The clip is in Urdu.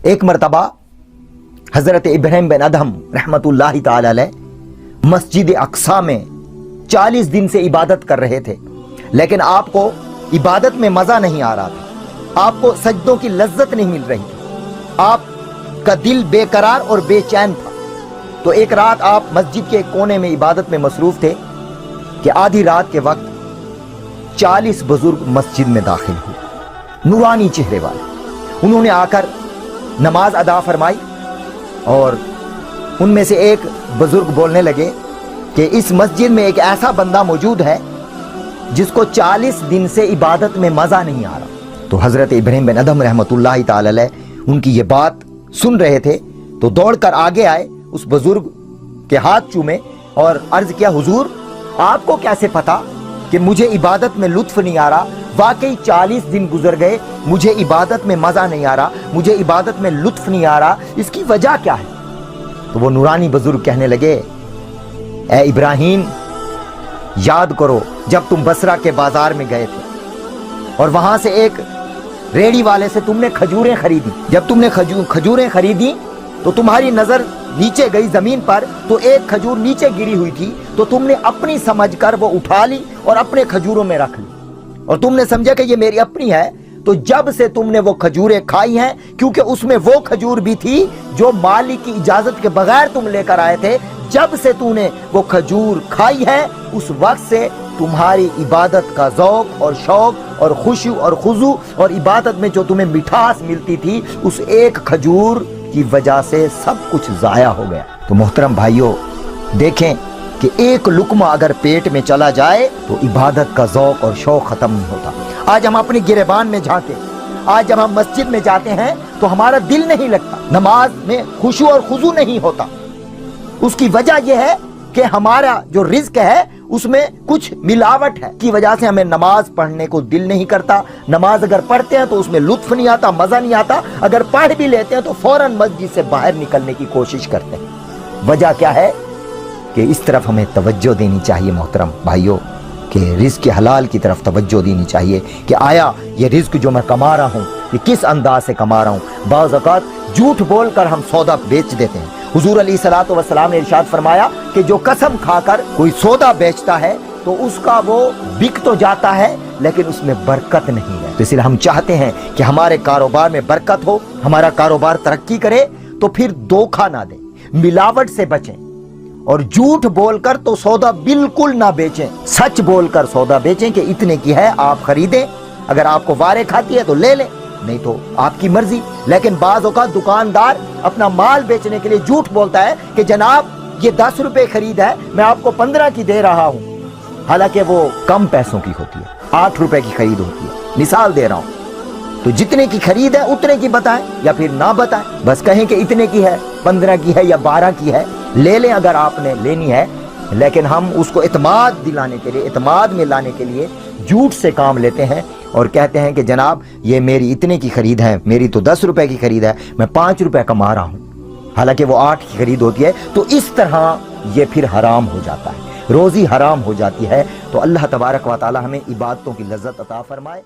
ایک مرتبہ حضرت ابراہیم بن ادہم رحمتہ تعالی علیہ مسجد اقصی میں 40 دن سے عبادت کر رہے تھے، لیکن آپ کو عبادت میں مزہ نہیں آ رہا تھا، آپ کو سجدوں کی لذت نہیں مل رہی تھی، آپ کا دل بے قرار اور بے چین تھا۔ تو ایک رات آپ مسجد کے ایک کونے میں عبادت میں مصروف تھے کہ آدھی رات کے وقت 40 بزرگ مسجد میں داخل ہوئے، نورانی چہرے والے۔ انہوں نے آ کر نماز ادا فرمائی اور ان میں سے ایک بزرگ بولنے لگے کہ اس مسجد میں ایک ایسا بندہ موجود ہے جس کو 40 دن سے عبادت میں مزہ نہیں آ رہا۔ تو حضرت ابراہیم بن ادہم رحمۃ اللہ تعالی علیہ ان کی یہ بات سن رہے تھے تو دوڑ کر آگے آئے، اس بزرگ کے ہاتھ چومے اور عرض کیا، حضور آپ کو کیسے پتا کہ مجھے عبادت میں لطف نہیں آ رہا؟ واقعی 40 دن گزر گئے، مجھے عبادت میں مزہ نہیں آ رہا، مجھے عبادت میں لطف نہیں آ رہا، اس کی وجہ کیا ہے؟ تو وہ نورانی بزرگ کہنے لگے، اے ابراہیم یاد کرو جب تم بصرہ کے بازار میں گئے تھے اور وہاں سے ایک ریڑی والے سے تم نے کھجوریں خریدی، جب تم نے کھجوریں خریدی تو تمہاری نظر نیچے گئی زمین پر، تو ایک کھجور نیچے گری ہوئی تھی، تو تم نے اپنی سمجھ کر وہ اٹھا لی اور اپنے کھجوروں میں رکھ لی، اور تم نے سمجھا کہ یہ میری اپنی ہے۔ تو جب سے تم نے وہ کھجوریں کھائی ہیں، کیونکہ اس میں وہ کھجور بھی تھی جو مالک کی اجازت کے بغیر تم لے کر آئے تھے، جب سے تم نے وہ کھجور کھائی ہے اس وقت سے تمہاری عبادت کا ذوق اور شوق اور خشوع اور خضوع اور عبادت میں جو تمہیں مٹھاس ملتی تھی، اس ایک کھجور کی وجہ سے سب کچھ ضائع ہو گیا۔ تو محترم بھائیوں، دیکھیں کہ ایک لقمہ اگر پیٹ میں چلا جائے تو عبادت کا ذوق اور شوق ختم نہیں ہوتا۔ آج ہم اپنی گریبان میں جھانکیں، آج جب ہم مسجد میں جاتے ہیں تو ہمارا دل نہیں لگتا، نماز میں خشوع اور خضوع نہیں ہوتا۔ اس کی وجہ یہ ہے کہ ہمارا جو رزق ہے اس میں کچھ ملاوٹ ہے، کی وجہ سے ہمیں نماز پڑھنے کو دل نہیں کرتا۔ نماز اگر پڑھتے ہیں تو اس میں لطف نہیں آتا، مزہ نہیں آتا، اگر پڑھ بھی لیتے ہیں تو فوراً مسجد سے باہر نکلنے کی کوشش کرتے ہیں۔ وجہ کیا ہے کہ اس طرف ہمیں توجہ دینی چاہیے محترم بھائیوں، کہ رزق حلال کی طرف توجہ دینی چاہیے کہ آیا یہ رزق جو میں کما رہا ہوں یہ کس انداز سے کما رہا ہوں۔ بعض اوقات جھوٹ بول کر ہم سودا بیچ دیتے ہیں۔ حضور علیہ الصلوۃ والسلام نے ارشاد فرمایا کہ جو قسم کھا کر کوئی سودا بیچتا ہے تو اس کا وہ بک تو جاتا ہے لیکن اس میں برکت نہیں ہے۔ تو اس لیے ہم چاہتے ہیں کہ ہمارے کاروبار میں برکت ہو، ہمارا کاروبار ترقی کرے، تو پھر دھوکہ نہ دیں، ملاوٹ سے بچیں، اور جھوٹ بول کر تو سودا بالکل نہ بیچیں، سچ بول کر سودا بیچیں کہ اتنے کی ہے آپ خریدیں، اگر آپ کو وارے کھاتی ہے تو لے لیں، نہیں تو آپ کی مرضی۔ لیکن بعض اوقات دکاندار اپنا مال بیچنے کے لیے جھوٹ بولتا ہے کہ جناب یہ 10 روپے خرید ہے، میں آپ کو 15 کی دے رہا ہوں، حالانکہ وہ کم پیسوں کی ہوتی ہے، 8 روپے کی خرید ہوتی ہے۔ مثال دے رہا ہوں، تو جتنے کی خرید ہے اتنے کی بتائیں یا پھر نہ بتائیں، بس کہیں کہ اتنے کی ہے، 15 کی ہے یا 12 کی ہے، لے لیں اگر آپ نے لینی ہے۔ لیکن ہم اس کو اعتماد دلانے کے لیے، اعتماد میں لانے کے لیے جھوٹ سے کام لیتے ہیں اور کہتے ہیں کہ جناب یہ میری اتنے کی خرید ہے، میری تو 10 روپے کی خرید ہے، میں 5 روپے کما رہا ہوں، حالانکہ وہ 8 کی خرید ہوتی ہے۔ تو اس طرح یہ پھر حرام ہو جاتا ہے، روزی حرام ہو جاتی ہے۔ تو اللہ تبارک و تعالی ہمیں عبادتوں کی لذت عطا فرمائے۔